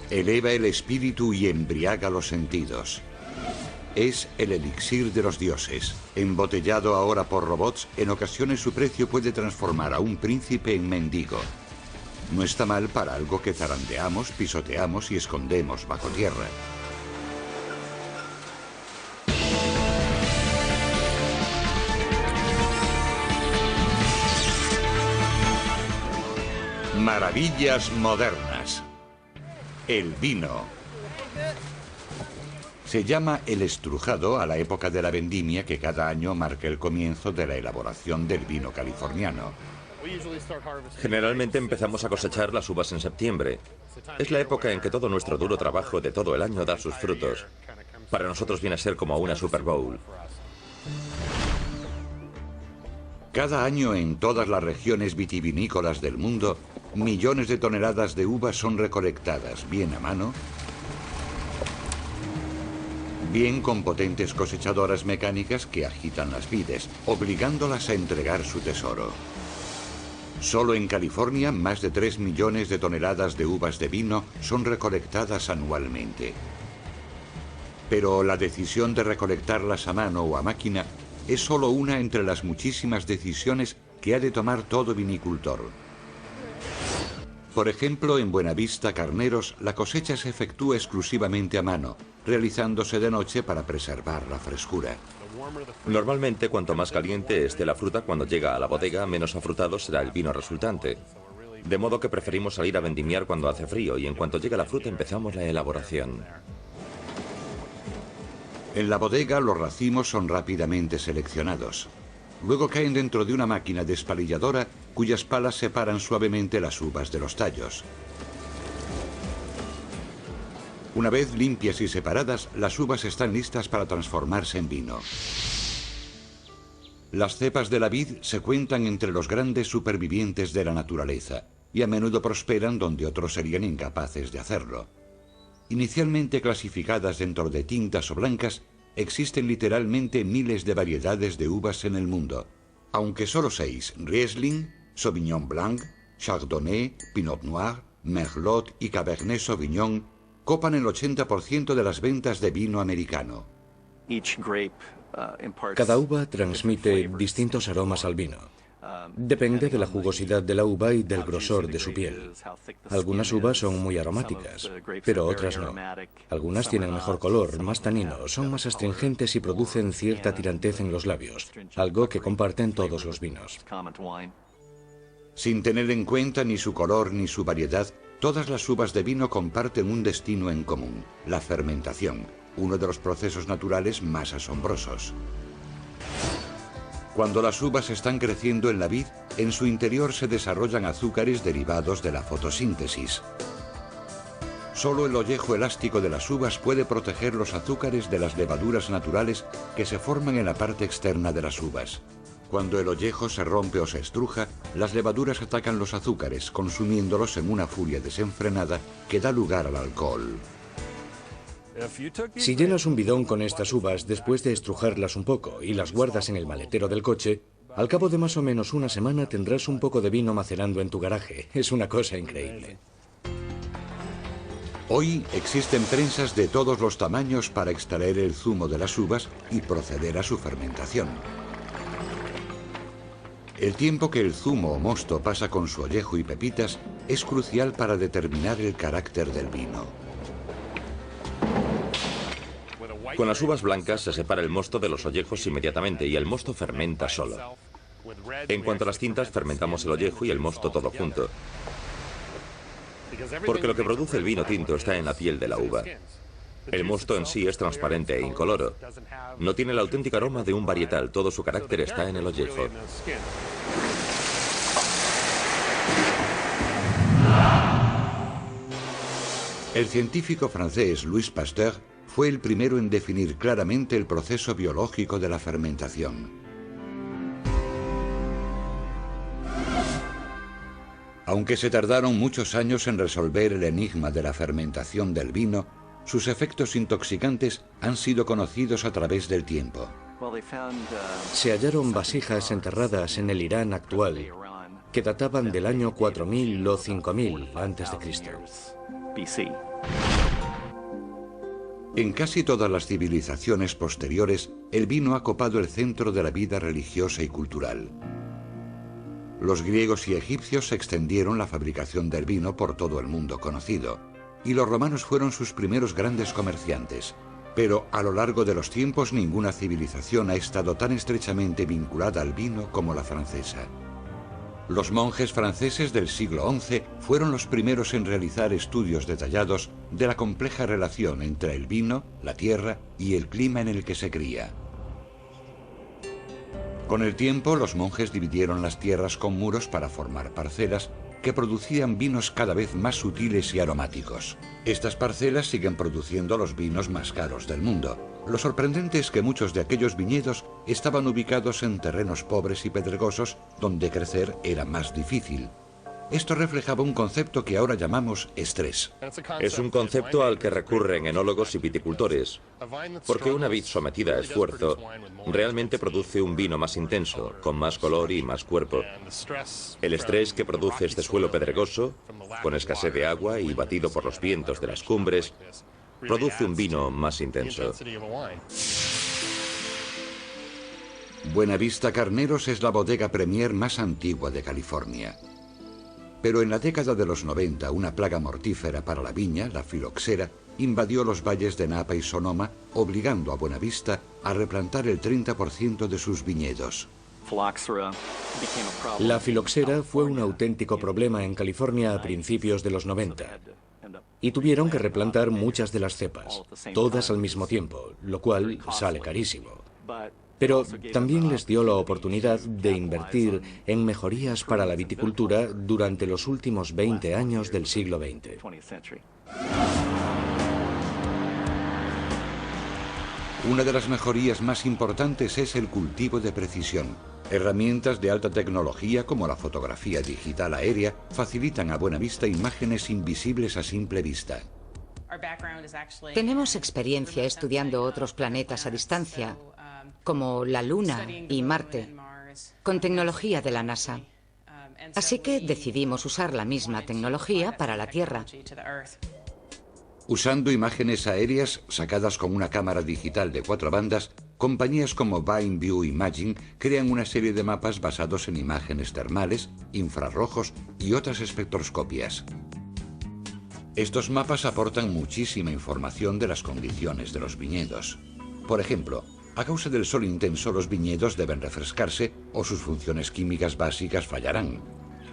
Eleva el espíritu y embriaga los sentidos. Es el elixir de los dioses. Embotellado ahora por robots, en ocasiones su precio puede transformar a un príncipe en mendigo. No está mal para algo que zarandeamos, pisoteamos y escondemos bajo tierra. Maravillas modernas. El vino. Se llama el estrujado a la época de la vendimia que cada año marca el comienzo de la elaboración del vino californiano. Generalmente empezamos a cosechar las uvas en septiembre. Es la época en que todo nuestro duro trabajo de todo el año da sus frutos. Para nosotros viene a ser como una Super Bowl. Cada año en todas las regiones vitivinícolas del mundo, millones de toneladas de uvas son recolectadas, bien a mano, bien con potentes cosechadoras mecánicas que agitan las vides, obligándolas a entregar su tesoro. Solo en California, más de 3 millones de toneladas de uvas de vino son recolectadas anualmente. Pero la decisión de recolectarlas a mano o a máquina es solo una entre las muchísimas decisiones que ha de tomar todo vinicultor. Por ejemplo, en Buenavista, Carneros, la cosecha se efectúa exclusivamente a mano, realizándose de noche para preservar la frescura. Normalmente, cuanto más caliente esté la fruta cuando llega a la bodega, menos afrutado será el vino resultante. De modo que preferimos salir a vendimiar cuando hace frío y en cuanto llega la fruta empezamos la elaboración. En la bodega los racimos son rápidamente seleccionados. Luego caen dentro de una máquina despalilladora cuyas palas separan suavemente las uvas de los tallos. Una vez limpias y separadas, las uvas están listas para transformarse en vino. Las cepas de la vid se cuentan entre los grandes supervivientes de la naturaleza y a menudo prosperan donde otros serían incapaces de hacerlo. Inicialmente clasificadas dentro de tintas o blancas, existen literalmente miles de variedades de uvas en el mundo, aunque solo 6, Riesling, Sauvignon Blanc, Chardonnay, Pinot Noir, Merlot y Cabernet Sauvignon, copan el 80% de las ventas de vino americano. Cada uva transmite distintos aromas al vino. Depende de la jugosidad de la uva y del grosor de su piel. Algunas uvas son muy aromáticas, pero otras no. Algunas tienen mejor color, más tanino, son más astringentes y producen cierta tirantez en los labios, algo que comparten todos los vinos. Sin tener en cuenta ni su color ni su variedad, todas las uvas de vino comparten un destino en común, la fermentación, uno de los procesos naturales más asombrosos. Cuando las uvas están creciendo en la vid, en su interior se desarrollan azúcares derivados de la fotosíntesis. Solo el ollejo elástico de las uvas puede proteger los azúcares de las levaduras naturales que se forman en la parte externa de las uvas. Cuando el ollejo se rompe o se estruja, las levaduras atacan los azúcares, consumiéndolos en una furia desenfrenada que da lugar al alcohol. Si llenas un bidón con estas uvas después de estrujarlas un poco y las guardas en el maletero del coche, al cabo de más o menos una semana tendrás un poco de vino macerando en tu garaje. Es una cosa increíble. Hoy existen prensas de todos los tamaños para extraer el zumo de las uvas y proceder a su fermentación. El tiempo que el zumo o mosto pasa con su ollejo y pepitas es crucial para determinar el carácter del vino. Con las uvas blancas se separa el mosto de los ollejos inmediatamente y el mosto fermenta solo. En cuanto a las tintas, fermentamos el ollejo y el mosto todo junto. Porque lo que produce el vino tinto está en la piel de la uva. El mosto en sí es transparente e incoloro. No tiene el auténtico aroma de un varietal, todo su carácter está en el ollejo. El científico francés Louis Pasteur fue el primero en definir claramente el proceso biológico de la fermentación. Aunque se tardaron muchos años en resolver el enigma de la fermentación del vino, sus efectos intoxicantes han sido conocidos a través del tiempo. Se hallaron vasijas enterradas en el Irán actual que databan del año 4000 o 5000 a.C. BC. En casi todas las civilizaciones posteriores, el vino ha copado el centro de la vida religiosa y cultural. Los griegos y egipcios extendieron la fabricación del vino por todo el mundo conocido, y los romanos fueron sus primeros grandes comerciantes. Pero a lo largo de los tiempos ninguna civilización ha estado tan estrechamente vinculada al vino como la francesa. Los monjes franceses del siglo XI fueron los primeros en realizar estudios detallados de la compleja relación entre el vino, la tierra y el clima en el que se cría. Con el tiempo, los monjes dividieron las tierras con muros para formar parcelas que producían vinos cada vez más sutiles y aromáticos. Estas parcelas siguen produciendo los vinos más caros del mundo. Lo sorprendente es que muchos de aquellos viñedos estaban ubicados en terrenos pobres y pedregosos donde crecer era más difícil. Esto reflejaba un concepto que ahora llamamos estrés. Es un concepto al que recurren enólogos y viticultores, porque una vid sometida a esfuerzo realmente produce un vino más intenso, con más color y más cuerpo. El estrés que produce este suelo pedregoso, con escasez de agua y batido por los vientos de las cumbres, produce un vino más intenso. Buenavista Carneros es la bodega Premier más antigua de California. Pero en la década de los 90, una plaga mortífera para la viña, la filoxera, invadió los valles de Napa y Sonoma, obligando a Buenavista a replantar el 30% de sus viñedos. La filoxera fue un auténtico problema en California a principios de los 90. Y tuvieron que replantar muchas de las cepas, todas al mismo tiempo, lo cual sale carísimo. Pero también les dio la oportunidad de invertir en mejorías para la viticultura durante los últimos 20 años del siglo XX. Una de las mejorías más importantes es el cultivo de precisión. Herramientas de alta tecnología como la fotografía digital aérea facilitan a Buenavista imágenes invisibles a simple vista. Tenemos experiencia estudiando otros planetas a distancia, como la Luna y Marte, con tecnología de la NASA. Así que decidimos usar la misma tecnología para la Tierra. Usando imágenes aéreas sacadas con una cámara digital de 4 bandas, compañías como View Imaging crean una serie de mapas basados en imágenes termales, infrarrojos y otras espectroscopias. Estos mapas aportan muchísima información de las condiciones de los viñedos. Por ejemplo, a causa del sol intenso, los viñedos deben refrescarse o sus funciones químicas básicas fallarán.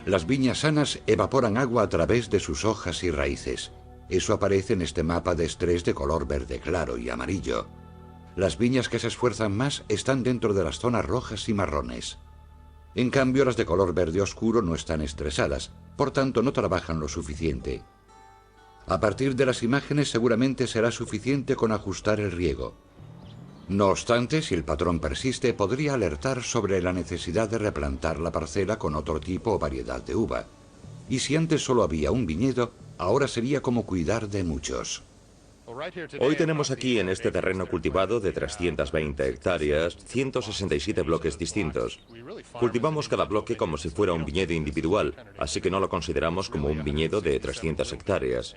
Las viñas sanas evaporan agua a través de sus hojas y raíces. Eso aparece en este mapa de estrés de color verde claro y amarillo. Las viñas que se esfuerzan más están dentro de las zonas rojas y marrones. En cambio, las de color verde oscuro no están estresadas, por tanto no trabajan lo suficiente. A partir de las imágenes seguramente será suficiente con ajustar el riego. No obstante, si el patrón persiste, podría alertar sobre la necesidad de replantar la parcela con otro tipo o variedad de uva. Y si antes solo había un viñedo, ahora sería como cuidar de muchos. Hoy tenemos aquí en este terreno cultivado de 320 hectáreas, 167 bloques distintos. Cultivamos cada bloque como si fuera un viñedo individual, así que no lo consideramos como un viñedo de 300 hectáreas.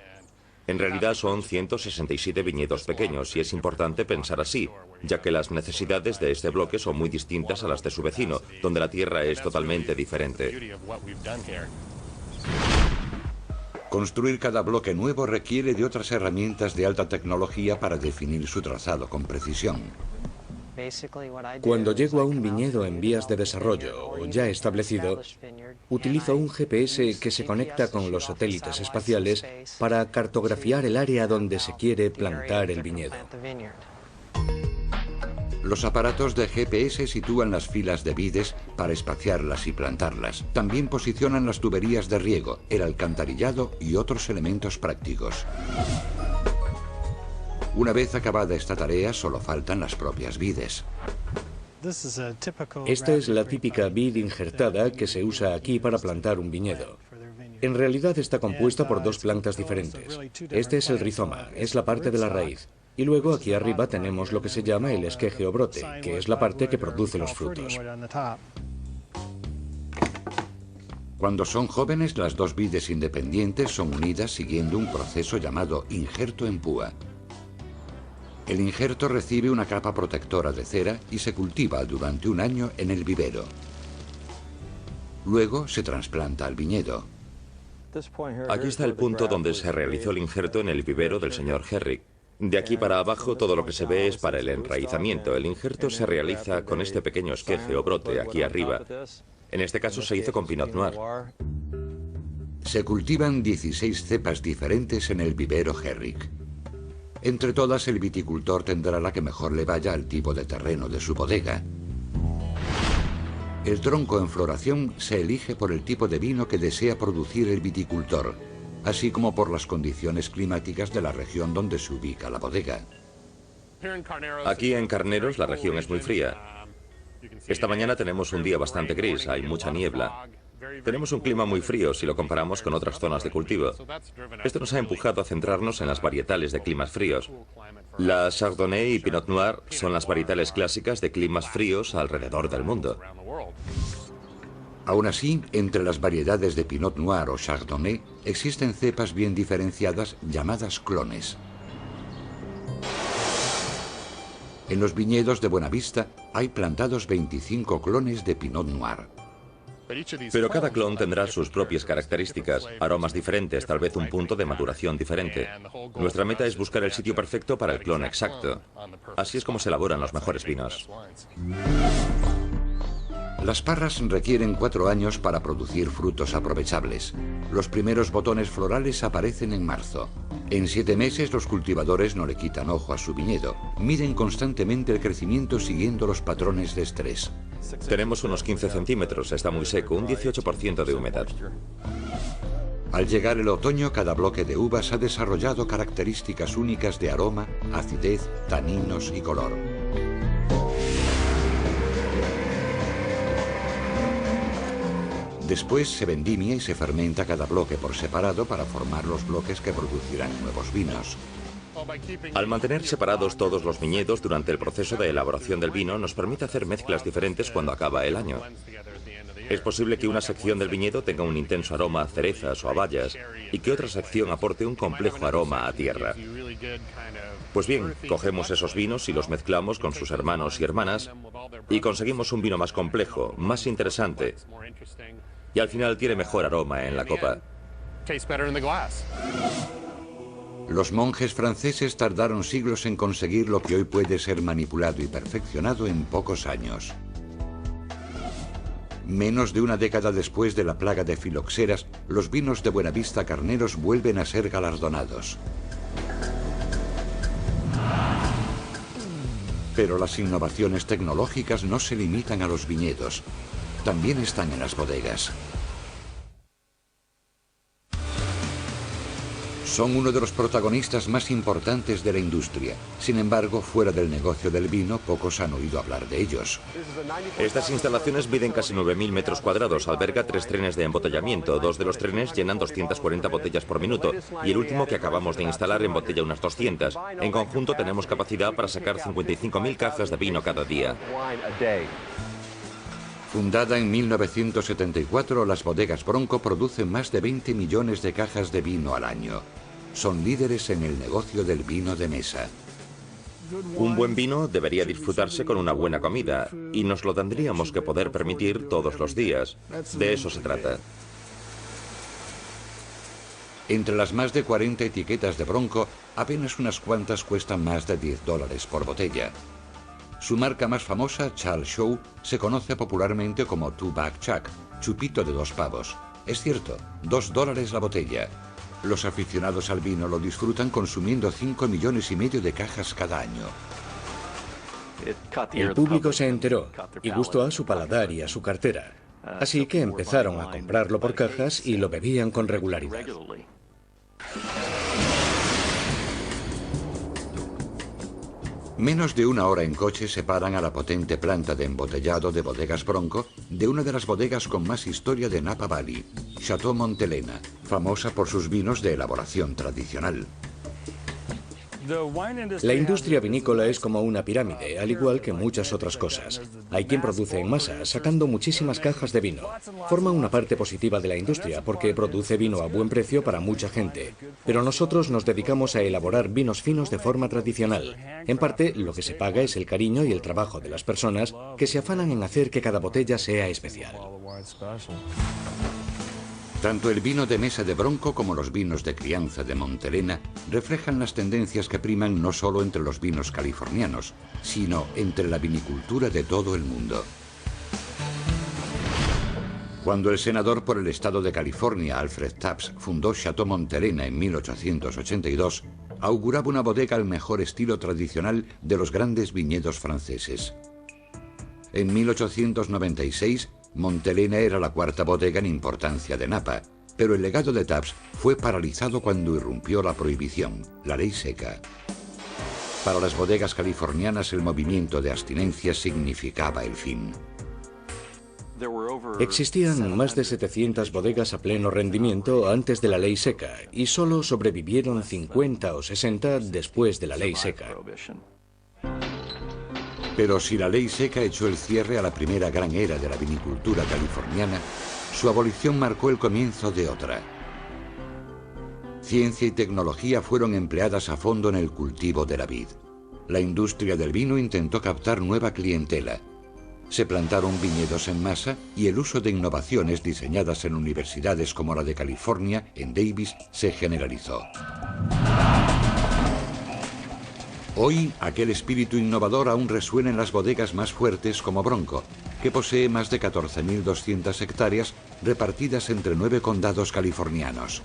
En realidad son 167 viñedos pequeños y es importante pensar así, ya que las necesidades de este bloque son muy distintas a las de su vecino, donde la tierra es totalmente diferente. Construir cada bloque nuevo requiere de otras herramientas de alta tecnología para definir su trazado con precisión. Cuando llego a un viñedo en vías de desarrollo o ya establecido, utilizo un GPS que se conecta con los satélites espaciales para cartografiar el área donde se quiere plantar el viñedo. Los aparatos de GPS sitúan las filas de vides para espaciarlas y plantarlas. También posicionan las tuberías de riego, el alcantarillado y otros elementos prácticos. Una vez acabada esta tarea, solo faltan las propias vides. Esta es la típica vid injertada que se usa aquí para plantar un viñedo. En realidad está compuesta por dos plantas diferentes. Este es el rizoma, es la parte de la raíz. Y luego aquí arriba tenemos lo que se llama el esqueje o brote, que es la parte que produce los frutos. Cuando son jóvenes, las dos vides independientes son unidas siguiendo un proceso llamado injerto en púa. El injerto recibe una capa protectora de cera y se cultiva durante un año en el vivero. Luego se trasplanta al viñedo. Aquí está el punto donde se realizó el injerto en el vivero del señor Herrick. De aquí para abajo todo lo que se ve es para el enraizamiento. El injerto se realiza con este pequeño esqueje o brote aquí arriba. En este caso se hizo con Pinot Noir. Se cultivan 16 cepas diferentes en el vivero Herrick. Entre todas, el viticultor tendrá la que mejor le vaya al tipo de terreno de su bodega. El tronco en floración se elige por el tipo de vino que desea producir el viticultor, así como por las condiciones climáticas de la región donde se ubica la bodega. Aquí en Carneros la región es muy fría. Esta mañana tenemos un día bastante gris, hay mucha niebla. Tenemos un clima muy frío si lo comparamos con otras zonas de cultivo. Esto nos ha empujado a centrarnos en las varietales de climas fríos. La Chardonnay y Pinot Noir son las varietales clásicas de climas fríos alrededor del mundo. Aún así, entre las variedades de Pinot Noir o Chardonnay existen cepas bien diferenciadas llamadas clones. En los viñedos de Buenavista hay plantados 25 clones de Pinot Noir. Pero cada clon tendrá sus propias características, aromas diferentes, tal vez un punto de maduración diferente. Nuestra meta es buscar el sitio perfecto para el clon exacto. Así es como se elaboran los mejores vinos. Las parras requieren 4 años para producir frutos aprovechables. Los primeros botones florales aparecen en marzo. En 7 meses los cultivadores no le quitan ojo a su viñedo. Miden constantemente el crecimiento siguiendo los patrones de estrés. Tenemos unos 15 centímetros, está muy seco, un 18% de humedad. Al llegar el otoño, cada bloque de uvas ha desarrollado características únicas de aroma, acidez, taninos y color. Después se vendimia y se fermenta cada bloque por separado para formar los bloques que producirán nuevos vinos. Al mantener separados todos los viñedos durante el proceso de elaboración del vino nos permite hacer mezclas diferentes cuando acaba el año. Es posible que una sección del viñedo tenga un intenso aroma a cerezas o a bayas y que otra sección aporte un complejo aroma a tierra. Pues bien, cogemos esos vinos y los mezclamos con sus hermanos y hermanas y conseguimos un vino más complejo, más interesante y al final tiene mejor aroma en la copa. Los monjes franceses tardaron siglos en conseguir lo que hoy puede ser manipulado y perfeccionado en pocos años. Menos de una década después de la plaga de filoxeras, los vinos de Buenavista Carneros vuelven a ser galardonados. Pero las innovaciones tecnológicas no se limitan a los viñedos, también están en las bodegas. Son uno de los protagonistas más importantes de la industria. Sin embargo, fuera del negocio del vino, pocos han oído hablar de ellos. Estas instalaciones miden casi 9.000 metros cuadrados, alberga 3 trenes de embotellamiento. 2 de los trenes llenan 240 botellas por minuto y el último que acabamos de instalar embotella unas 200. En conjunto tenemos capacidad para sacar 55.000 cajas de vino cada día. Fundada en 1974, las bodegas Bronco producen más de 20 millones de cajas de vino al año. Son líderes en el negocio del vino de mesa. Un buen vino debería disfrutarse con una buena comida y nos lo tendríamos que poder permitir todos los días. De eso se trata. Entre las más de 40 etiquetas de Bronco, apenas unas cuantas cuestan más de $10 por botella. Su marca más famosa, Charles Show, se conoce popularmente como Two-Buck Chuck, chupito de 2 pavos. Es cierto, $2 la botella. Los aficionados al vino lo disfrutan consumiendo 5,5 millones de cajas cada año. El público se enteró y gustó a su paladar y a su cartera. Así que empezaron a comprarlo por cajas y lo bebían con regularidad. Menos de una hora en coche separan a la potente planta de embotellado de bodegas Bronco de una de las bodegas con más historia de Napa Valley, Chateau Montelena, famosa por sus vinos de elaboración tradicional. La industria vinícola es como una pirámide, al igual que muchas otras cosas. Hay quien produce en masa, sacando muchísimas cajas de vino. Forma una parte positiva de la industria porque produce vino a buen precio para mucha gente. Pero nosotros nos dedicamos a elaborar vinos finos de forma tradicional. En parte, lo que se paga es el cariño y el trabajo de las personas que se afanan en hacer que cada botella sea especial. Tanto el vino de mesa de Bronco como los vinos de crianza de Montelena reflejan las tendencias que priman no solo entre los vinos californianos, sino entre la vinicultura de todo el mundo. Cuando el senador por el estado de California, Alfred Tubbs, fundó Chateau Montelena en 1882, auguraba una bodega al mejor estilo tradicional de los grandes viñedos franceses. En 1896, Montelena era la cuarta bodega en importancia de Napa, pero el legado de Tubbs fue paralizado cuando irrumpió la prohibición, la ley seca. Para las bodegas californianas el movimiento de abstinencia significaba el fin. Existían más de 700 bodegas a pleno rendimiento antes de la ley seca y solo sobrevivieron 50 o 60 después de la ley seca. Pero si la ley seca echó el cierre a la primera gran era de la vinicultura californiana, su abolición marcó el comienzo de otra. Ciencia y tecnología fueron empleadas a fondo en el cultivo de la vid. La industria del vino intentó captar nueva clientela. Se plantaron viñedos en masa y el uso de innovaciones diseñadas en universidades como la de California, en Davis, se generalizó. Hoy, aquel espíritu innovador aún resuena en las bodegas más fuertes como Bronco, que posee más de 14.200 hectáreas repartidas entre 9 condados californianos.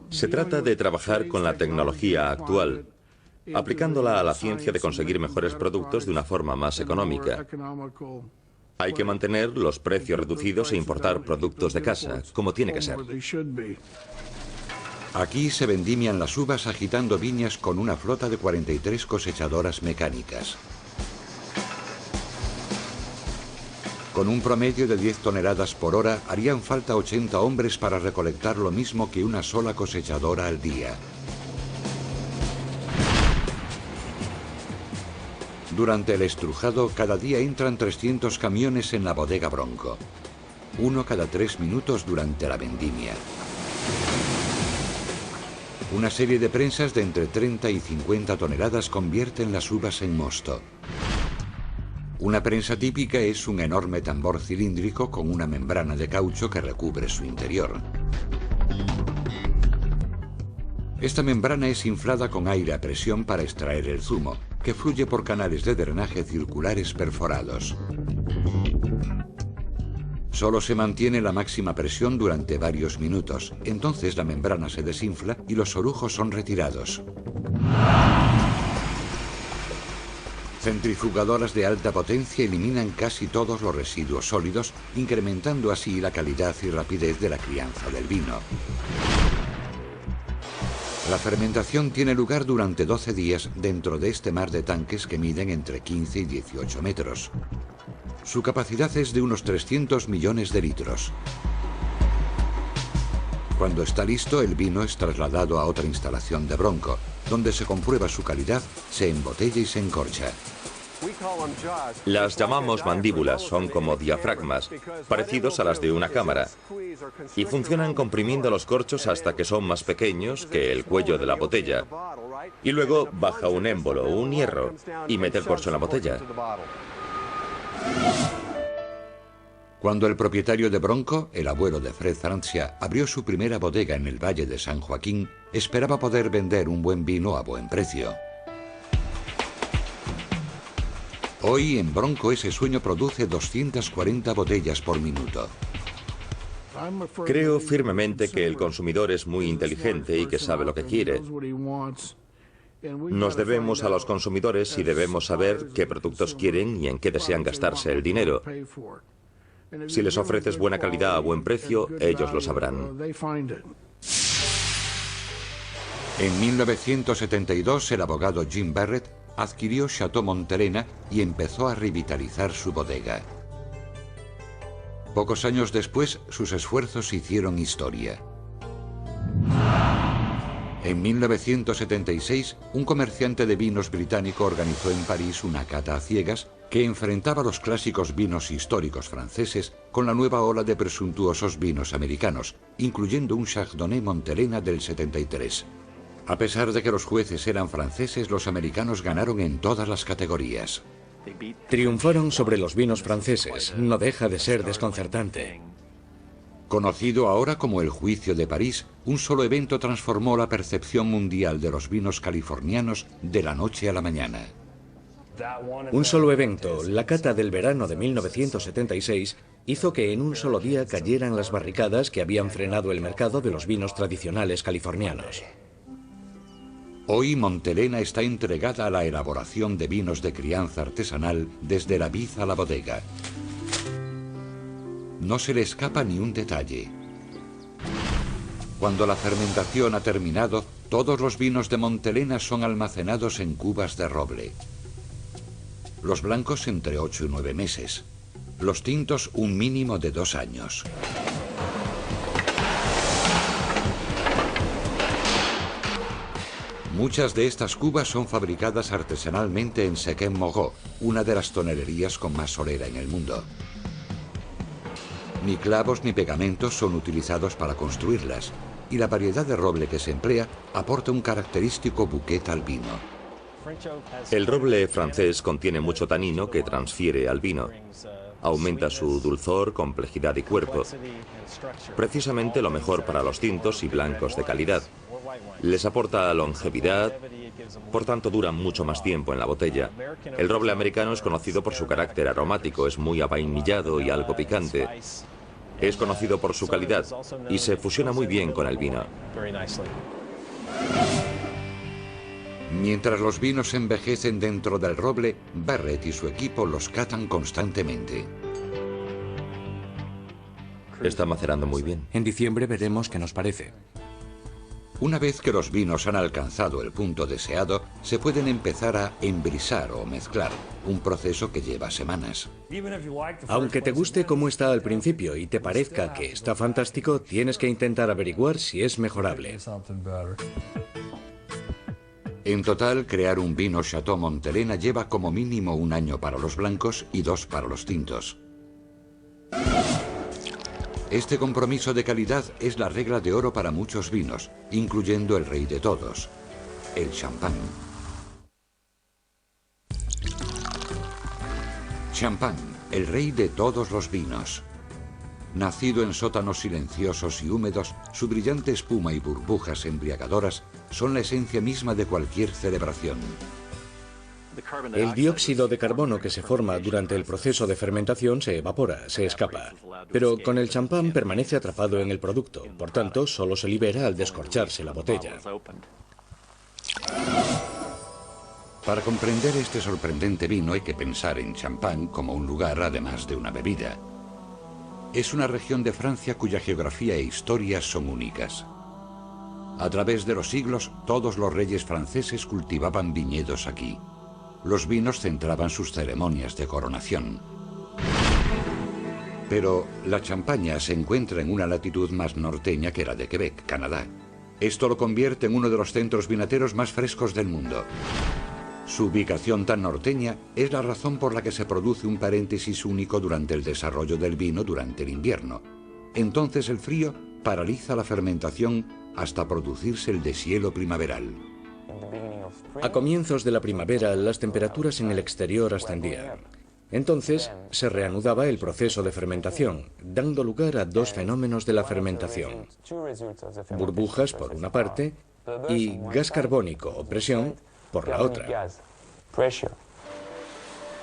Se trata de trabajar con la tecnología actual, aplicándola a la ciencia de conseguir mejores productos de una forma más económica. Hay que mantener los precios reducidos e importar productos de casa, como tiene que ser. Aquí se vendimian las uvas agitando viñas con una flota de 43 cosechadoras mecánicas. Con un promedio de 10 toneladas por hora, harían falta 80 hombres para recolectar lo mismo que una sola cosechadora al día. Durante el estrujado, cada día entran 300 camiones en la bodega Bronco. Uno cada 3 minutos durante la vendimia. Una serie de prensas de entre 30 y 50 toneladas convierten las uvas en mosto. Una prensa típica es un enorme tambor cilíndrico con una membrana de caucho que recubre su interior. Esta membrana es inflada con aire a presión para extraer el zumo, que fluye por canales de drenaje circulares perforados. Solo se mantiene la máxima presión durante varios minutos. Entonces la membrana se desinfla y los orujos son retirados. Centrifugadoras de alta potencia eliminan casi todos los residuos sólidos, incrementando así la calidad y rapidez de la crianza del vino. La fermentación tiene lugar durante 12 días dentro de este mar de tanques que miden entre 15 y 18 metros. Su capacidad es de unos 300 millones de litros. Cuando está listo, el vino es trasladado a otra instalación de Bronco, donde se comprueba su calidad, se embotella y se encorcha. Las llamamos mandíbulas, son como diafragmas, parecidos a las de una cámara, y funcionan comprimiendo los corchos hasta que son más pequeños que el cuello de la botella. Y luego baja un émbolo, un hierro, y mete el corcho en la botella. Cuando el propietario de Bronco, el abuelo de Fred Francia, abrió su primera bodega en el Valle de San Joaquín, esperaba poder vender un buen vino a buen precio. Hoy en Bronco ese sueño produce 240 botellas por minuto. Creo firmemente que el consumidor es muy inteligente y que sabe lo que quiere. Nos debemos a los consumidores y debemos saber qué productos quieren y en qué desean gastarse el dinero. Si les ofreces buena calidad a buen precio, ellos lo sabrán. En 1972, el abogado Jim Barrett adquirió Chateau Montelena y empezó a revitalizar su bodega. Pocos años después, sus esfuerzos hicieron historia. En 1976, un comerciante de vinos británico organizó en París una cata a ciegas que enfrentaba los clásicos vinos históricos franceses con la nueva ola de presuntuosos vinos americanos, incluyendo un Chardonnay Montelena del 73. A pesar de que los jueces eran franceses, los americanos ganaron en todas las categorías. Triunfaron sobre los vinos franceses. No deja de ser desconcertante. Conocido ahora como el Juicio de París, un solo evento transformó la percepción mundial de los vinos californianos de la noche a la mañana. Un solo evento, la cata del verano de 1976, hizo que en un solo día cayeran las barricadas que habían frenado el mercado de los vinos tradicionales californianos. Hoy Montelena está entregada a la elaboración de vinos de crianza artesanal desde la vid a la bodega. No se le escapa ni un detalle. Cuando la fermentación ha terminado, todos los vinos de Montelena son almacenados en cubas de roble. Los blancos entre 8 y 9 meses. Los tintos un mínimo de 2 años. Muchas de estas cubas son fabricadas artesanalmente en Sequem-Moreau, una de las tonelerías con más solera en el mundo. Ni clavos ni pegamentos son utilizados para construirlas, y la variedad de roble que se emplea aporta un característico bouquet al vino. El roble francés contiene mucho tanino que transfiere al vino. Aumenta su dulzor, complejidad y cuerpo. Precisamente lo mejor para los tintos y blancos de calidad. Les aporta longevidad, por tanto duran mucho más tiempo en la botella. El roble americano es conocido por su carácter aromático, es muy avainillado y algo picante. Es conocido por su calidad y se fusiona muy bien con el vino. Mientras los vinos envejecen dentro del roble, Barrett y su equipo los catan constantemente. Está macerando muy bien. En diciembre veremos qué nos parece. Una vez que los vinos han alcanzado el punto deseado, se pueden empezar a embrisar o mezclar, un proceso que lleva semanas. Aunque te guste cómo está al principio y te parezca que está fantástico, tienes que intentar averiguar si es mejorable. En total, crear un vino Chateau Montelena lleva como mínimo 1 año para los blancos y 2 para los tintos. Este compromiso de calidad es la regla de oro para muchos vinos, incluyendo el rey de todos, el champán. Champán, el rey de todos los vinos. Nacido en sótanos silenciosos y húmedos, su brillante espuma y burbujas embriagadoras son la esencia misma de cualquier celebración. El dióxido de carbono que se forma durante el proceso de fermentación se evapora, se escapa. Pero con el champán permanece atrapado en el producto, por tanto, solo se libera al descorcharse la botella. Para comprender este sorprendente vino hay que pensar en Champagne como un lugar además de una bebida. Es una región de Francia cuya geografía e historia son únicas. A través de los siglos, todos los reyes franceses cultivaban viñedos aquí. Los vinos centraban sus ceremonias de coronación. Pero la Champaña se encuentra en una latitud más norteña que la de Quebec, Canadá. Esto lo convierte en uno de los centros vinateros más frescos del mundo. Su ubicación tan norteña es la razón por la que se produce un paréntesis único durante el desarrollo del vino durante el invierno. Entonces el frío paraliza la fermentación hasta producirse el deshielo primaveral. A comienzos de la primavera, las temperaturas en el exterior ascendían. Entonces, se reanudaba el proceso de fermentación, dando lugar a 2 fenómenos de la fermentación. Burbujas por una parte y gas carbónico o presión por la otra.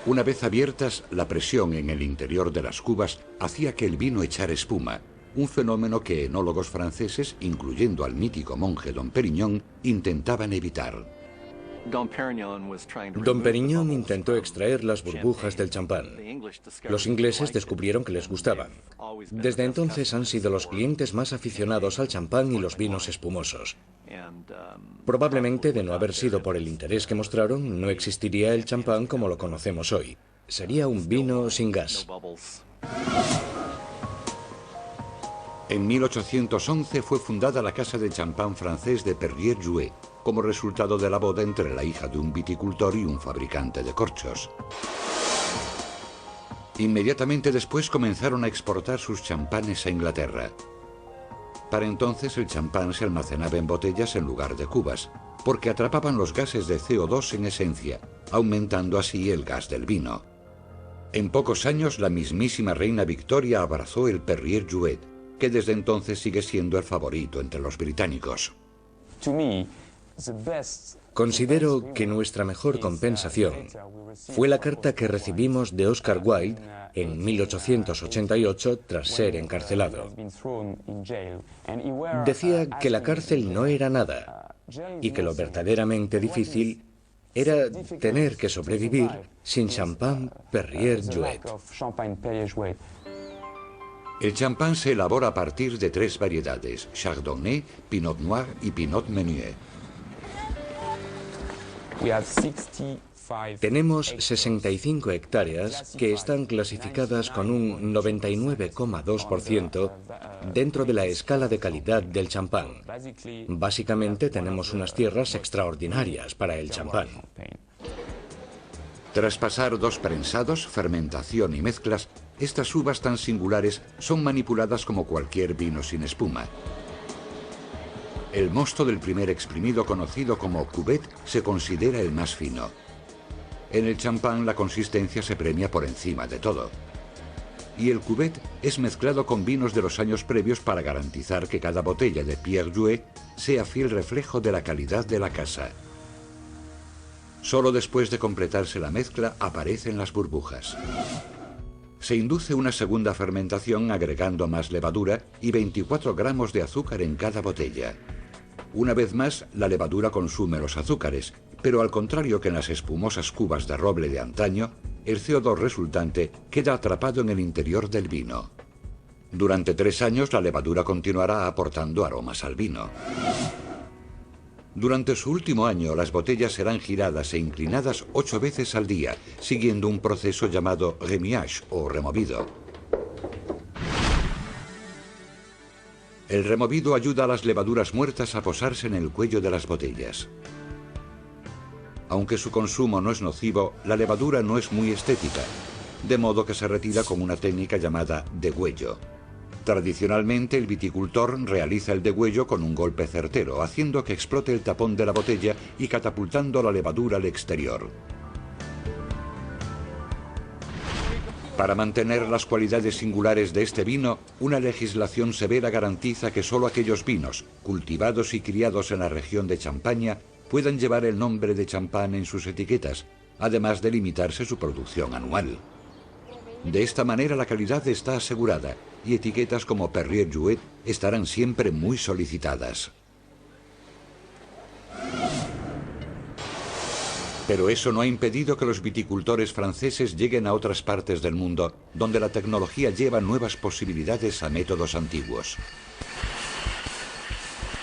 Una vez abiertas, la presión en el interior de las cubas hacía que el vino echara espuma, un fenómeno que enólogos franceses, incluyendo al mítico monje Dom Perignon, intentaban evitar. Dom Perignon intentó extraer las burbujas del champán. Los ingleses descubrieron que les gustaban. Desde entonces han sido los clientes más aficionados al champán y los vinos espumosos. Probablemente, de no haber sido por el interés que mostraron, no existiría el champán como lo conocemos hoy. Sería un vino sin gas. En 1811 fue fundada la casa de champán francés de Perrier-Jouët, como resultado de la boda entre la hija de un viticultor y un fabricante de corchos. Inmediatamente después comenzaron a exportar sus champanes a Inglaterra. Para entonces el champán se almacenaba en botellas en lugar de cubas, porque atrapaban los gases de CO2 en esencia, aumentando así el gas del vino. En pocos años la mismísima reina Victoria abrazó el Perrier-Jouët, que desde entonces sigue siendo el favorito entre los británicos. Considero que nuestra mejor compensación fue la carta que recibimos de Oscar Wilde en 1888 tras ser encarcelado. Decía que la cárcel no era nada y que lo verdaderamente difícil era tener que sobrevivir sin champán Perrier-Jouët. El champán se elabora a partir de 3 variedades: Chardonnay, Pinot Noir y Pinot Meunier. Tenemos 65 hectáreas que están clasificadas con un 99,2% dentro de la escala de calidad del champán. Básicamente tenemos unas tierras extraordinarias para el champán. Tras pasar 2 prensados, fermentación y mezclas, estas uvas tan singulares son manipuladas como cualquier vino sin espuma. El mosto del primer exprimido, conocido como cuvette, se considera el más fino. En el champán la consistencia se premia por encima de todo. Y el cuvette es mezclado con vinos de los años previos para garantizar que cada botella de Perrier-Jouët sea fiel reflejo de la calidad de la casa. Solo después de completarse la mezcla aparecen las burbujas. Se induce una segunda fermentación agregando más levadura y 24 gramos de azúcar en cada botella. Una vez más, la levadura consume los azúcares, pero al contrario que en las espumosas cubas de roble de antaño, el CO2 resultante queda atrapado en el interior del vino. Durante 3 años la levadura continuará aportando aromas al vino. Durante su último año, las botellas serán giradas e inclinadas 8 veces al día, siguiendo un proceso llamado remuage o removido. El removido ayuda a las levaduras muertas a posarse en el cuello de las botellas. Aunque su consumo no es nocivo, la levadura no es muy estética, de modo que se retira con una técnica llamada degüello. Tradicionalmente, el viticultor realiza el degüello con un golpe certero, haciendo que explote el tapón de la botella y catapultando la levadura al exterior. Para mantener las cualidades singulares de este vino, una legislación severa garantiza que solo aquellos vinos, cultivados y criados en la región de Champaña, puedan llevar el nombre de champán en sus etiquetas, además de limitarse su producción anual. De esta manera la calidad está asegurada y etiquetas como Perrier-Jouët estarán siempre muy solicitadas. Pero eso no ha impedido que los viticultores franceses lleguen a otras partes del mundo, donde la tecnología lleva nuevas posibilidades a métodos antiguos.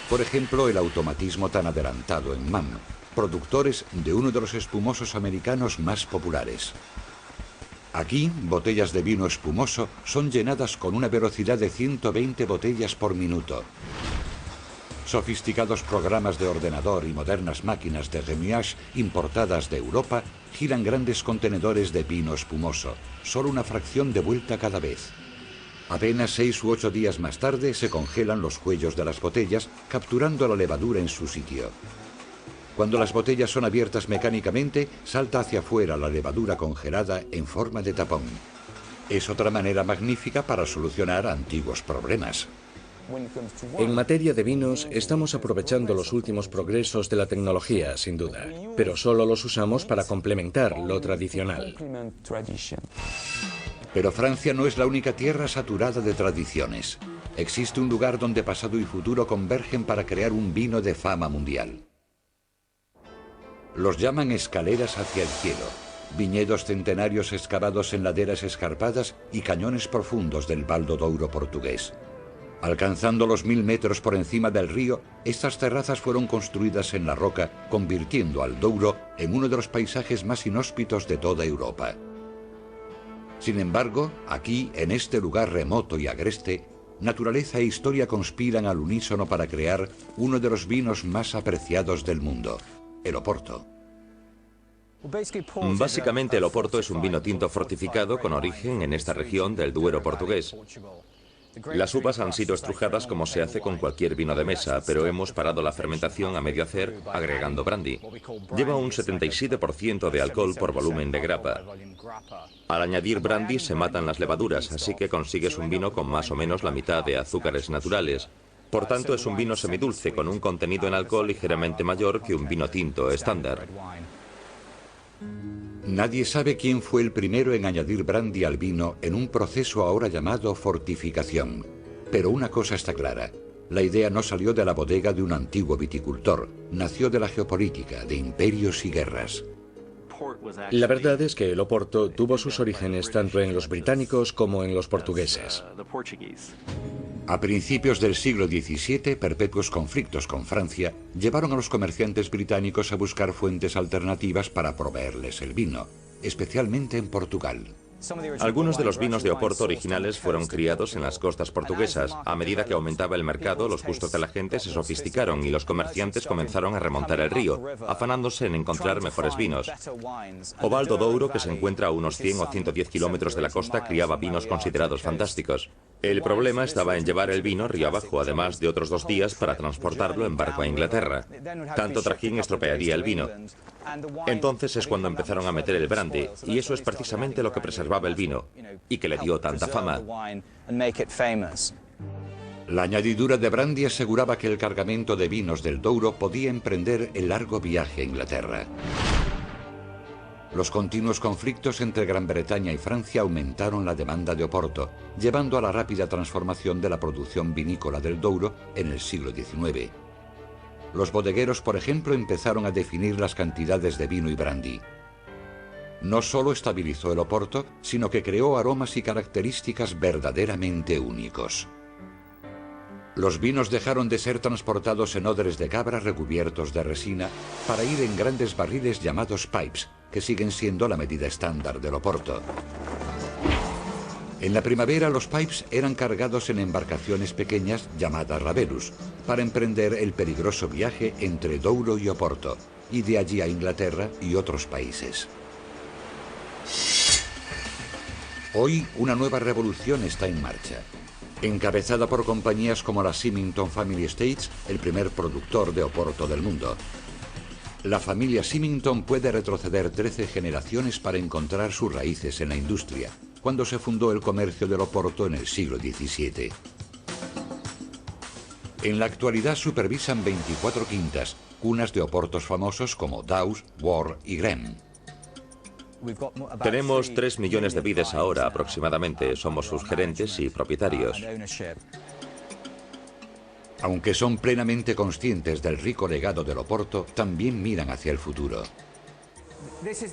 Por ejemplo, el automatismo tan adelantado en MAM, productores de uno de los espumosos americanos más populares. Aquí, botellas de vino espumoso son llenadas con una velocidad de 120 botellas por minuto. Sofisticados programas de ordenador y modernas máquinas de remuage importadas de Europa giran grandes contenedores de vino espumoso, solo una fracción de vuelta cada vez. Apenas 6 u 8 días más tarde se congelan los cuellos de las botellas, capturando la levadura en su sitio. Cuando las botellas son abiertas mecánicamente, salta hacia afuera la levadura congelada en forma de tapón. Es otra manera magnífica para solucionar antiguos problemas. En materia de vinos, estamos aprovechando los últimos progresos de la tecnología, sin duda, pero solo los usamos para complementar lo tradicional. Pero Francia no es la única tierra saturada de tradiciones. Existe un lugar donde pasado y futuro convergen para crear un vino de fama mundial. Los llaman escaleras hacia el cielo, viñedos centenarios excavados en laderas escarpadas y cañones profundos del Val do Douro portugués. Alcanzando los 1000 metros por encima del río, estas terrazas fueron construidas en la roca, convirtiendo al Douro en uno de los paisajes más inhóspitos de toda Europa. Sin embargo, aquí, en este lugar remoto y agreste, naturaleza e historia conspiran al unísono para crear uno de los vinos más apreciados del mundo, el Oporto. Básicamente el Oporto es un vino tinto fortificado con origen en esta región del Duero portugués. Las uvas han sido estrujadas como se hace con cualquier vino de mesa, pero hemos parado la fermentación a medio hacer agregando brandy. Lleva un 77% de alcohol por volumen de grapa. Al añadir brandy se matan las levaduras, así que consigues un vino con más o menos la mitad de azúcares naturales. Por tanto, es un vino semidulce con un contenido en alcohol ligeramente mayor que un vino tinto estándar. Nadie sabe quién fue el primero en añadir brandy al vino en un proceso ahora llamado fortificación. Pero una cosa está clara. La idea no salió de la bodega de un antiguo viticultor. Nació de la geopolítica, de imperios y guerras. La verdad es que el Oporto tuvo sus orígenes tanto en los británicos como en los portugueses. A principios del siglo XVII, perpetuos conflictos con Francia llevaron a los comerciantes británicos a buscar fuentes alternativas para proveerles el vino, especialmente en Portugal. Algunos de los vinos de Oporto originales fueron criados en las costas portuguesas. A medida que aumentaba el mercado, los gustos de la gente se sofisticaron y los comerciantes comenzaron a remontar el río, afanándose en encontrar mejores vinos. O Val do Douro, que se encuentra a unos 100 o 110 kilómetros de la costa, criaba vinos considerados fantásticos. El problema estaba en llevar el vino río abajo, además de otros 2 días para transportarlo en barco a Inglaterra. Tanto trajín estropearía el vino. Entonces es cuando empezaron a meter el brandy, y eso es precisamente lo que preservaba el vino, y que le dio tanta fama. La añadidura de brandy aseguraba que el cargamento de vinos del Douro podía emprender el largo viaje a Inglaterra. Los continuos conflictos entre Gran Bretaña y Francia aumentaron la demanda de Oporto, llevando a la rápida transformación de la producción vinícola del Douro en el siglo XIX. Los bodegueros, por ejemplo, empezaron a definir las cantidades de vino y brandy. No solo estabilizó el Oporto, sino que creó aromas y características verdaderamente únicos. Los vinos dejaron de ser transportados en odres de cabra recubiertos de resina para ir en grandes barriles llamados pipes, que siguen siendo la medida estándar del Oporto. En la primavera los pipes eran cargados en embarcaciones pequeñas llamadas ravelus, para emprender el peligroso viaje entre Douro y Oporto, y de allí a Inglaterra y otros países. Hoy una nueva revolución está en marcha. Encabezada por compañías como la Symington Family Estates, el primer productor de Oporto del mundo. La familia Symington puede retroceder 13 generaciones para encontrar sus raíces en la industria, cuando se fundó el comercio del Oporto en el siglo XVII. En la actualidad supervisan 24 quintas, cunas de Oportos famosos como Dow's, Ward y Graham. Tenemos 3 millones de vides ahora aproximadamente. Somos sus gerentes y propietarios. Aunque son plenamente conscientes del rico legado del Oporto, también miran hacia el futuro.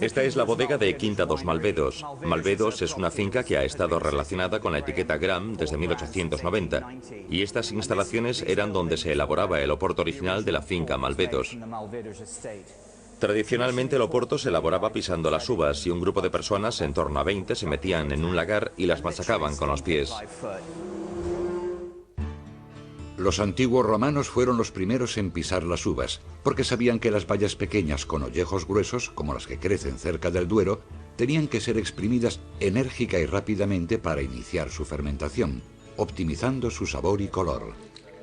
Esta es la bodega de Quinta dos Malvedos. Malvedos es una finca que ha estado relacionada con la etiqueta Graham desde 1890, y estas instalaciones eran donde se elaboraba el Oporto original de la finca Malvedos. Tradicionalmente el Oporto se elaboraba pisando las uvas y un grupo de personas, en torno a 20, se metían en un lagar y las machacaban con los pies. Los antiguos romanos fueron los primeros en pisar las uvas, porque sabían que las bayas pequeñas con ollejos gruesos, como las que crecen cerca del Duero, tenían que ser exprimidas enérgica y rápidamente para iniciar su fermentación, optimizando su sabor y color.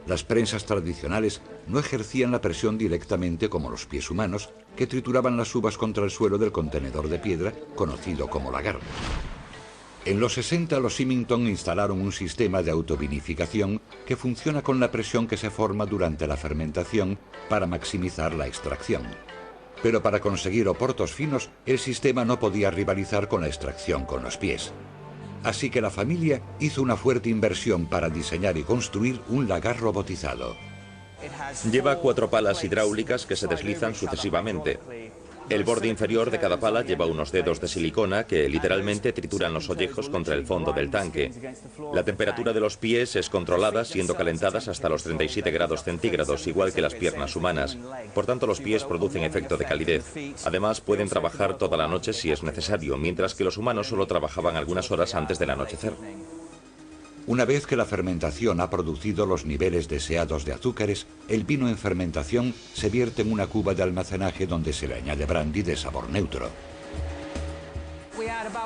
Las prensas tradicionales no ejercían la presión directamente como los pies humanos, que trituraban las uvas contra el suelo del contenedor de piedra, conocido como lagar. En los 60 los Symington instalaron un sistema de autovinificación que funciona con la presión que se forma durante la fermentación para maximizar la extracción. Pero para conseguir oportos finos, el sistema no podía rivalizar con la extracción con los pies. Así que la familia hizo una fuerte inversión para diseñar y construir un lagar robotizado. Lleva 4 palas hidráulicas que se deslizan sucesivamente. El borde inferior de cada pala lleva unos dedos de silicona que literalmente trituran los ollejos contra el fondo del tanque. La temperatura de los pies es controlada, siendo calentadas hasta los 37 grados centígrados, igual que las piernas humanas. Por tanto, los pies producen efecto de calidez. Además, pueden trabajar toda la noche si es necesario, mientras que los humanos solo trabajaban algunas horas antes del anochecer. Una vez que la fermentación ha producido los niveles deseados de azúcares, el vino en fermentación se vierte en una cuba de almacenaje donde se le añade brandy de sabor neutro.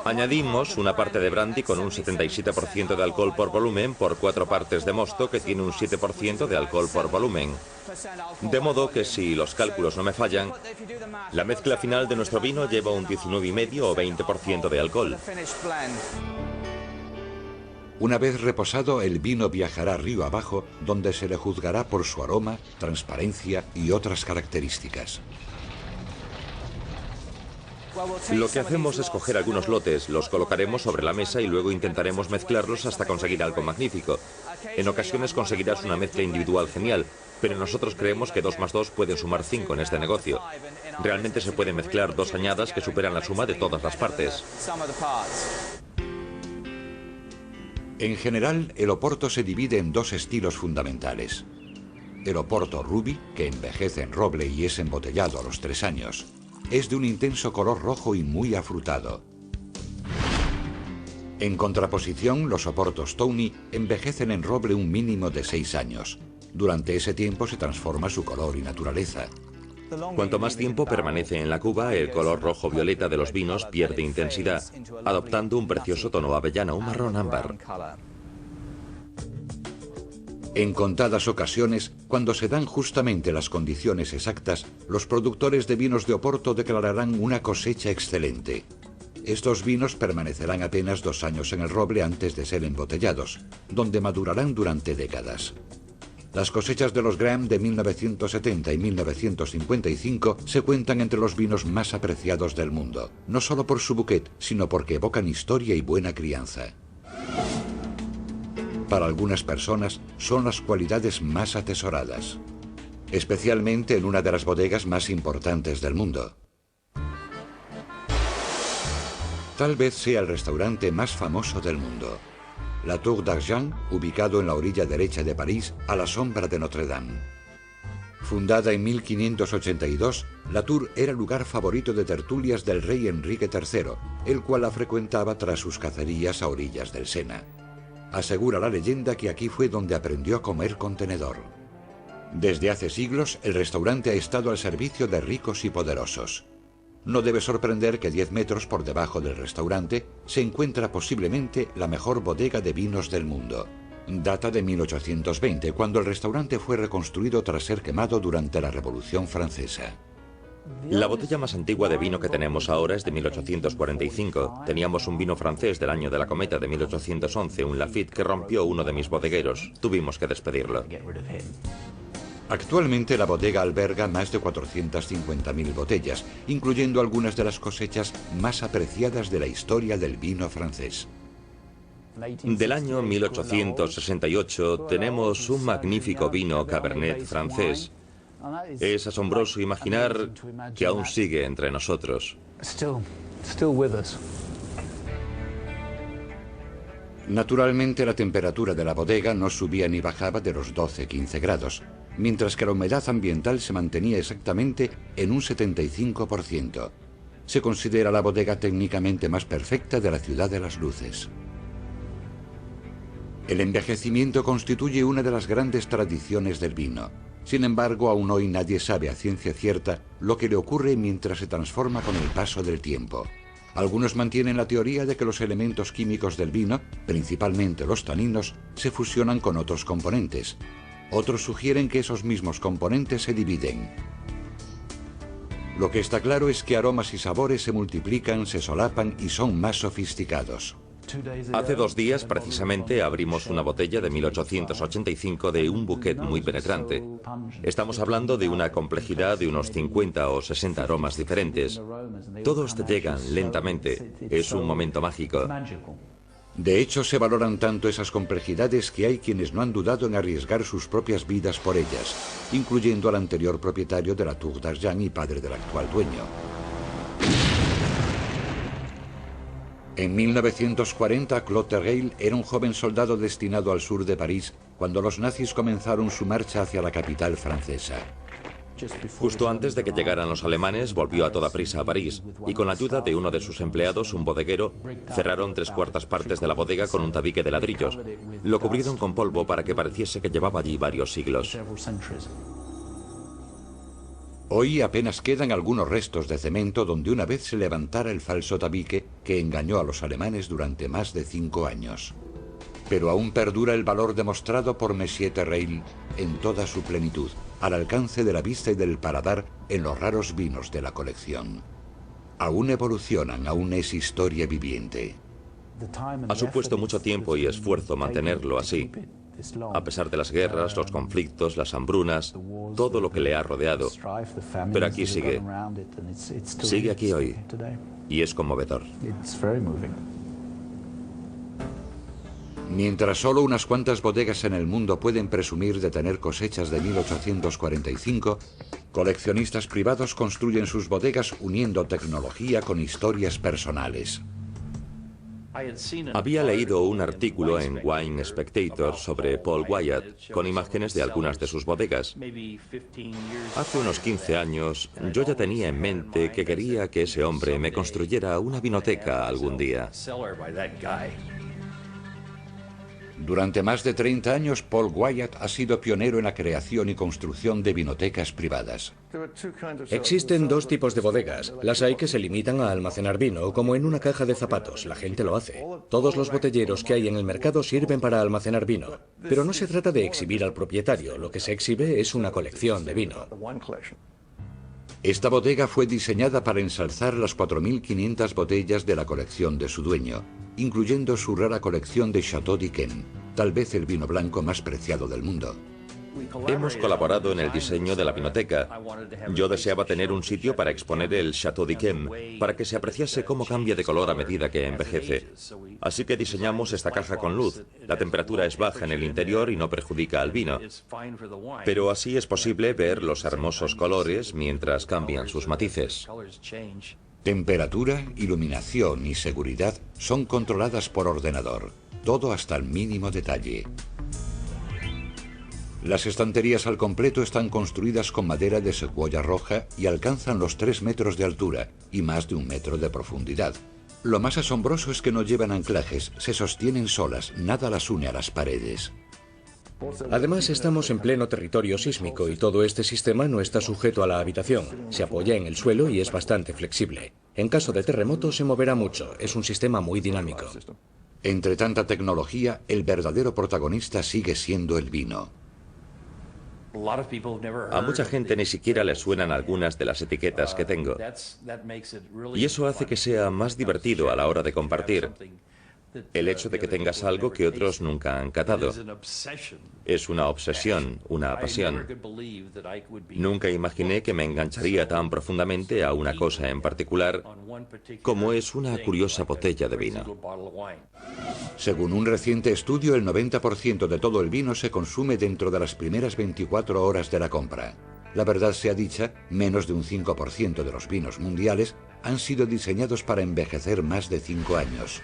Añadimos una parte de brandy con un 77% de alcohol por volumen por 4 partes de mosto que tiene un 7% de alcohol por volumen. De modo que si los cálculos no me fallan, la mezcla final de nuestro vino lleva un 19,5 o 20% de alcohol. Una vez reposado, el vino viajará río abajo, donde se le juzgará por su aroma, transparencia y otras características. Lo que hacemos es coger algunos lotes, los colocaremos sobre la mesa y luego intentaremos mezclarlos hasta conseguir algo magnífico. En ocasiones conseguirás una mezcla individual genial, pero nosotros creemos que 2 más 2 pueden sumar 5 en este negocio. Realmente se pueden mezclar 2 añadas que superan la suma de todas las partes. En general, el Oporto se divide en 2 estilos fundamentales. El Oporto Ruby, que envejece en roble y es embotellado a los 3 años. Es de un intenso color rojo y muy afrutado. En contraposición, los Oportos Townie envejecen en roble un mínimo de 6 años. Durante ese tiempo se transforma su color y naturaleza. Cuanto más tiempo permanece en la cuba, el color rojo-violeta de los vinos pierde intensidad, adoptando un precioso tono avellana, un marrón ámbar. En contadas ocasiones, cuando se dan justamente las condiciones exactas, los productores de vinos de Oporto declararán una cosecha excelente. Estos vinos permanecerán apenas 2 años en el roble antes de ser embotellados, donde madurarán durante décadas. Las cosechas de los Graham de 1970 y 1955 se cuentan entre los vinos más apreciados del mundo, no solo por su bouquet, sino porque evocan historia y buena crianza. Para algunas personas son las cualidades más atesoradas, especialmente en una de las bodegas más importantes del mundo. Tal vez sea el restaurante más famoso del mundo. La Tour d'Argent, ubicado en la orilla derecha de París, a la sombra de Notre Dame. Fundada en 1582, la Tour era el lugar favorito de tertulias del rey Enrique III, el cual la frecuentaba tras sus cacerías a orillas del Sena. Asegura la leyenda que aquí fue donde aprendió a comer con tenedor. Desde hace siglos, el restaurante ha estado al servicio de ricos y poderosos. No debe sorprender que 10 metros por debajo del restaurante se encuentra posiblemente la mejor bodega de vinos del mundo. Data de 1820, cuando el restaurante fue reconstruido tras ser quemado durante la Revolución Francesa. La botella más antigua de vino que tenemos ahora es de 1845. Teníamos un vino francés del año de la cometa de 1811, un Lafite, que rompió uno de mis bodegueros. Tuvimos que despedirlo. Actualmente la bodega alberga más de 450.000 botellas, incluyendo algunas de las cosechas más apreciadas de la historia del vino francés. Del año 1868 tenemos un magnífico vino Cabernet francés. Es asombroso imaginar que aún sigue entre nosotros. Naturalmente, la temperatura de la bodega no subía ni bajaba de los 12-15 grados, mientras que la humedad ambiental se mantenía exactamente en un 75%. Se considera la bodega técnicamente más perfecta de la Ciudad de las Luces. El envejecimiento constituye una de las grandes tradiciones del vino. Sin embargo, aún hoy nadie sabe a ciencia cierta lo que le ocurre mientras se transforma con el paso del tiempo. Algunos mantienen la teoría de que los elementos químicos del vino, principalmente los taninos, se fusionan con otros componentes. Otros sugieren que esos mismos componentes se dividen. Lo que está claro es que aromas y sabores se multiplican, se solapan y son más sofisticados. Hace 2 días, precisamente, abrimos una botella de 1885 de un bouquet muy penetrante. Estamos hablando de una complejidad de unos 50 o 60 aromas diferentes. Todos te llegan lentamente. Es un momento mágico. De hecho, se valoran tanto esas complejidades que hay quienes no han dudado en arriesgar sus propias vidas por ellas, incluyendo al anterior propietario de la Tour d'Argent y padre del actual dueño. En 1940, Claude Terreil era un joven soldado destinado al sur de París cuando los nazis comenzaron su marcha hacia la capital francesa. Justo antes de que llegaran los alemanes, volvió a toda prisa a París y con la ayuda de uno de sus empleados, un bodeguero, cerraron 3/4 partes de la bodega con un tabique de ladrillos. Lo cubrieron con polvo para que pareciese que llevaba allí varios siglos. Hoy apenas quedan algunos restos de cemento donde una vez se levantara el falso tabique que engañó a los alemanes durante más de 5 años. Pero aún perdura el valor demostrado por Monsieur Terreil en toda su plenitud, al alcance de la vista y del paladar en los raros vinos de la colección. Aún evolucionan, aún es historia viviente. Ha supuesto mucho tiempo y esfuerzo mantenerlo así. A pesar de las guerras, los conflictos, las hambrunas, todo lo que le ha rodeado. Pero aquí sigue. Sigue aquí hoy. Y es conmovedor. Mientras solo unas cuantas bodegas en el mundo pueden presumir de tener cosechas de 1845, coleccionistas privados construyen sus bodegas uniendo tecnología con historias personales. Había leído un artículo en Wine Spectator sobre Paul Wyatt con imágenes de algunas de sus bodegas. Hace unos 15 años yo ya tenía en mente que quería que ese hombre me construyera una vinoteca algún día. Durante más de 30 años, Paul Wyatt ha sido pionero en la creación y construcción de vinotecas privadas. Existen dos tipos de bodegas. Las hay que se limitan a almacenar vino, como en una caja de zapatos. La gente lo hace. Todos los botelleros que hay en el mercado sirven para almacenar vino. Pero no se trata de exhibir al propietario. Lo que se exhibe es una colección de vino. Esta bodega fue diseñada para ensalzar las 4.500 botellas de la colección de su dueño, incluyendo su rara colección de Chateau d'Yquem, tal vez el vino blanco más preciado del mundo. Hemos colaborado en el diseño de la vinoteca. Yo deseaba tener un sitio para exponer el Chateau d'Yquem, para que se apreciase cómo cambia de color a medida que envejece. Así que diseñamos esta caja con luz. La temperatura es baja en el interior y no perjudica al vino. Pero así es posible ver los hermosos colores mientras cambian sus matices. Temperatura, iluminación y seguridad son controladas por ordenador, todo hasta el mínimo detalle. Las estanterías al completo están construidas con madera de secuoya roja y alcanzan los 3 metros de altura y más de 1 metro de profundidad. Lo más asombroso es que no llevan anclajes, se sostienen solas, nada las une a las paredes. Además, estamos en pleno territorio sísmico y todo este sistema no está sujeto a la habitación. Se apoya en el suelo y es bastante flexible. En caso de terremoto se moverá mucho. Es un sistema muy dinámico. Entre tanta tecnología, el verdadero protagonista sigue siendo el vino. A mucha gente ni siquiera le suenan algunas de las etiquetas que tengo. Y eso hace que sea más divertido a la hora de compartir. El hecho de que tengas algo que otros nunca han catado. Es una obsesión, una pasión. Nunca imaginé que me engancharía tan profundamente a una cosa en particular como es una curiosa botella de vino. Según un reciente estudio, el 90% de todo el vino se consume dentro de las primeras 24 horas de la compra. La verdad sea dicha, menos de un 5% de los vinos mundiales han sido diseñados para envejecer más de 5 años.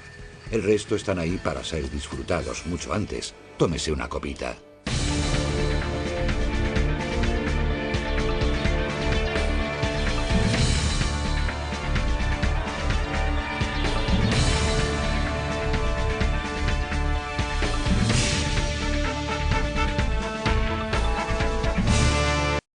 El resto están ahí para ser disfrutados mucho antes. Tómese una copita.